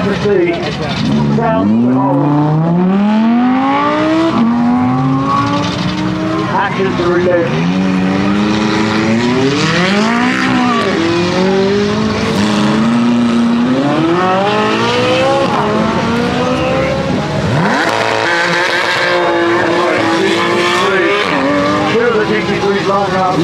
To see sounds of actions to relive. Feel the GT3's line up.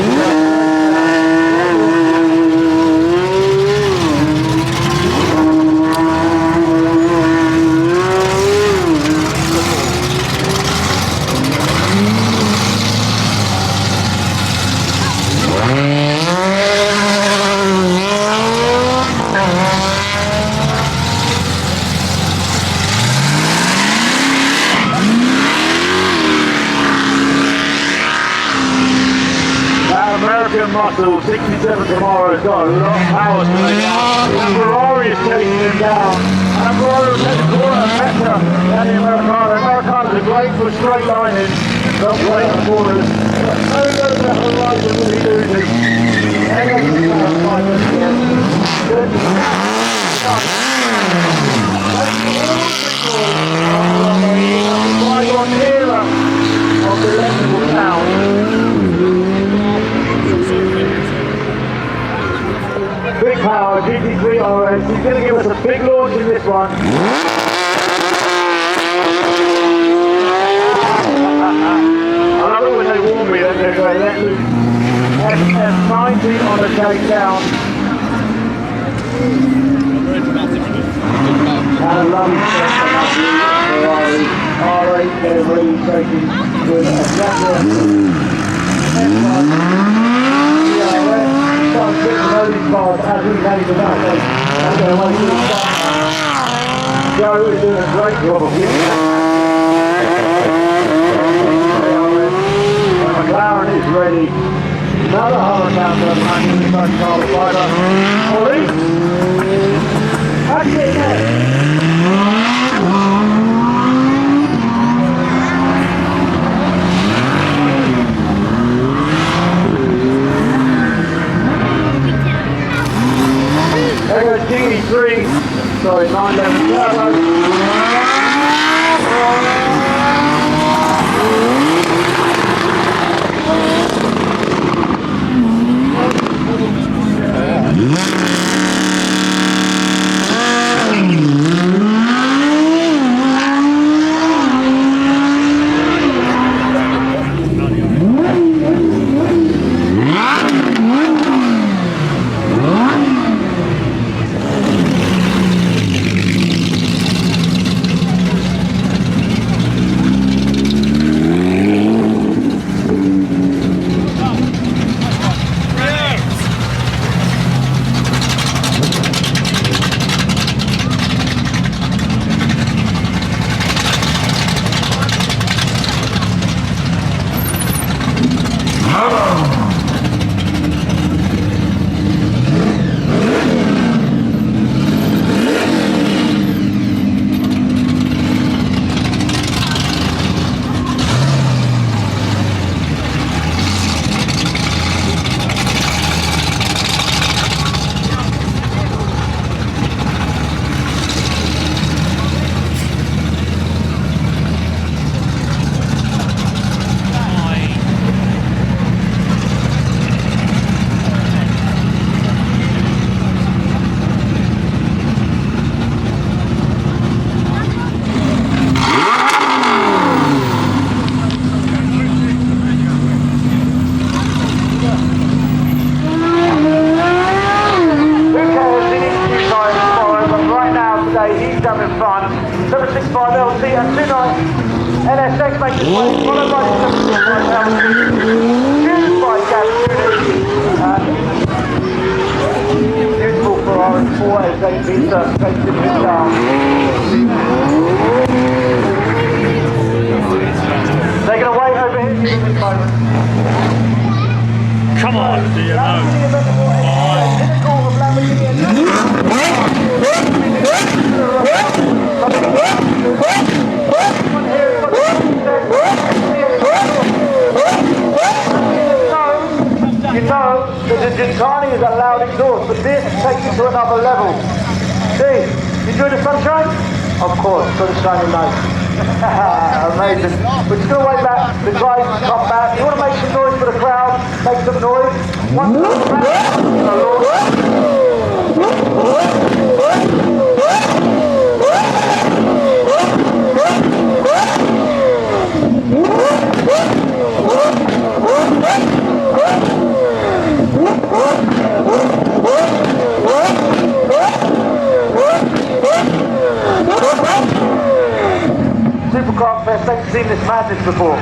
Muscle 67 tomorrow has got a lot of power to make up. And Ferrari is taking him down. And Ferrari will take a quarter better than the Americano. Americano's are great for straight lining, not great for corners. But over the horizon will be losing. Bygone era of the electrical sound. Big power, GT3 RS. He's going to give us a big launch in this one. I love it when they warn me that they're going to let loose SF90 on the takedown. And a lovely step from that Ferrari R8. They're really taking with a Jaguar F1. These cars as we made them up. Joe is doing a great job of getting McLaren is ready. Another 100,000 manually touch car fighter. Ollie? How'd you get there? There goes GT3, sorry, 911 Turbo. NSX makes it one, followed by the used by beautiful Ferrari 488 meter facing his down. Come on, do you know? You know that the Gincani is a loud exhaust, but this takes it to another level. See, enjoy the sunshine? Of course, got a shiny light. Amazing. We're still way back, the guys come back. You want to make some noise for the crowd? Make some noise. Once the Supercar Fest ain't seen this madness before.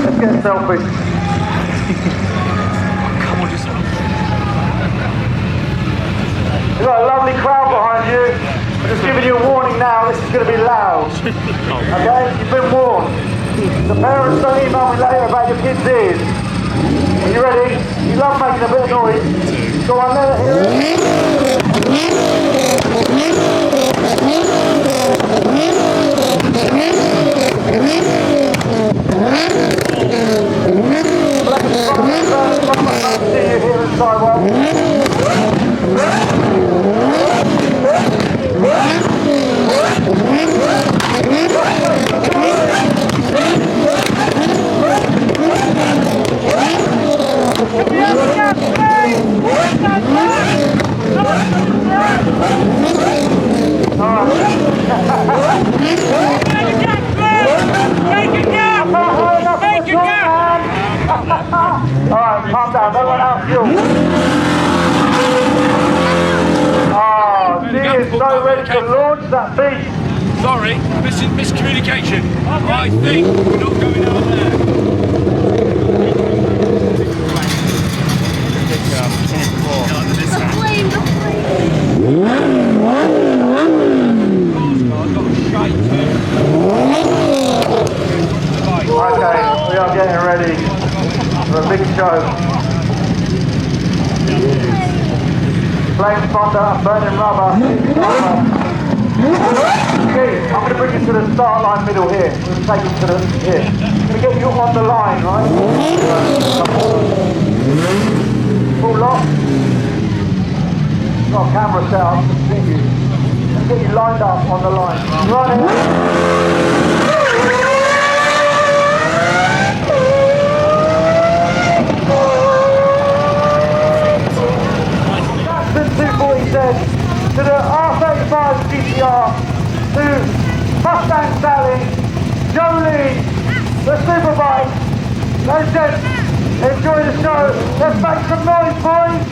Let's get a selfie. Come on, just... You've got a lovely crowd behind you. I'm just giving you a warning now, this is going to be loud. Okay? You've been warned. The parents don't email me later about your kids' ears. Are you ready? You love making a bit of noise. Go on, let it hear it. See you here inside, well. Alright, calm down, don't run out of fuel. Oh, she is so ready to launch that beast. Sorry, miscommunication. I think we're not going out there. Okay, we are getting ready for a big show. Flame thunder and burning rubber. Okay, I'm going to bring you to the start line middle here. We're going to take you to the here. I'm going to get you on the line, right? Full lock. Got a camera set up to see you. Let's get you lined up on the line. Running. To the R35 GTR, to Mustang Sally, Jolie, the Superbike. Ladies and gents, enjoy the show. Let's make some noise, boys.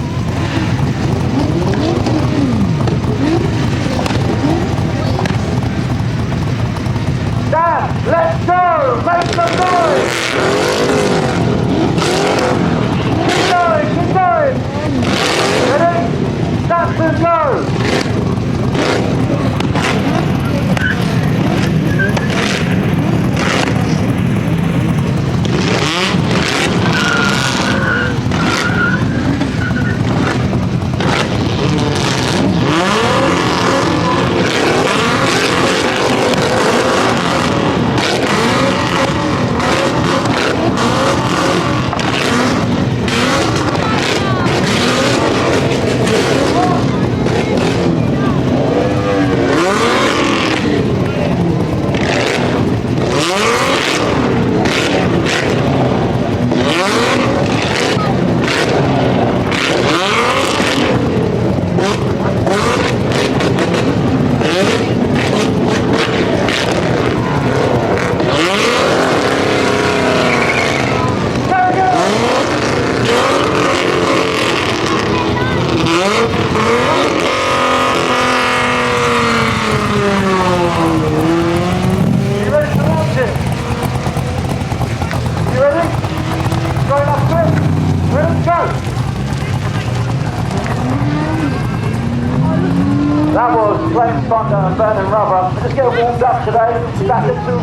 Dan, let's go. Make some noise. Keep going, keep going. Ready? That's the go! That was Flame Thunder and Burning Rubber. Just get warmed up today. Back into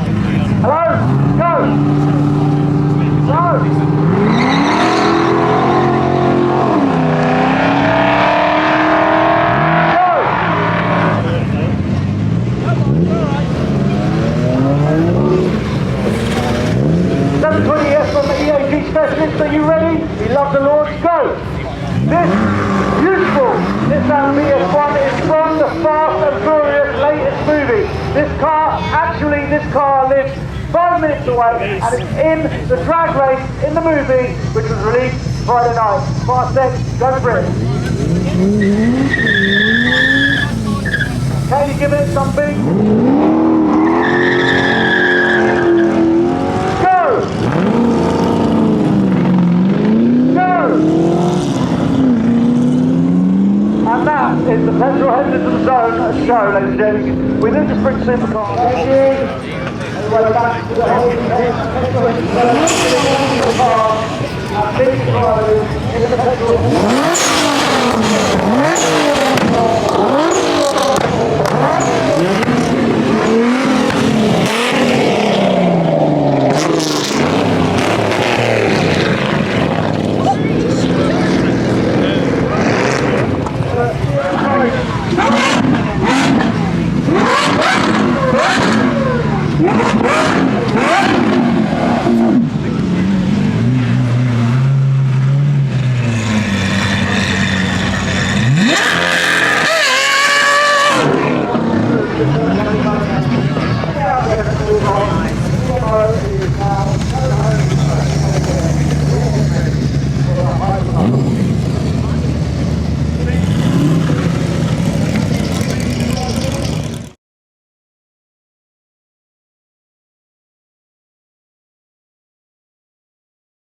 Hello? Go! Go! From the EAG specialist, are you ready? We love the launch, go! This beautiful Nissan VS1 is from the Fast and Furious latest movie. This car lives 5 minutes away and it's in the drag race in the movie which was released Friday night. Fast X, go for it. Can you give it something? And that is the petrol Henderson Zone show, ladies and gentlemen. We then just bring Supercars. Thank you. Anyway, back to the whole petrol Henderson Zone. And big drivers in the petrol.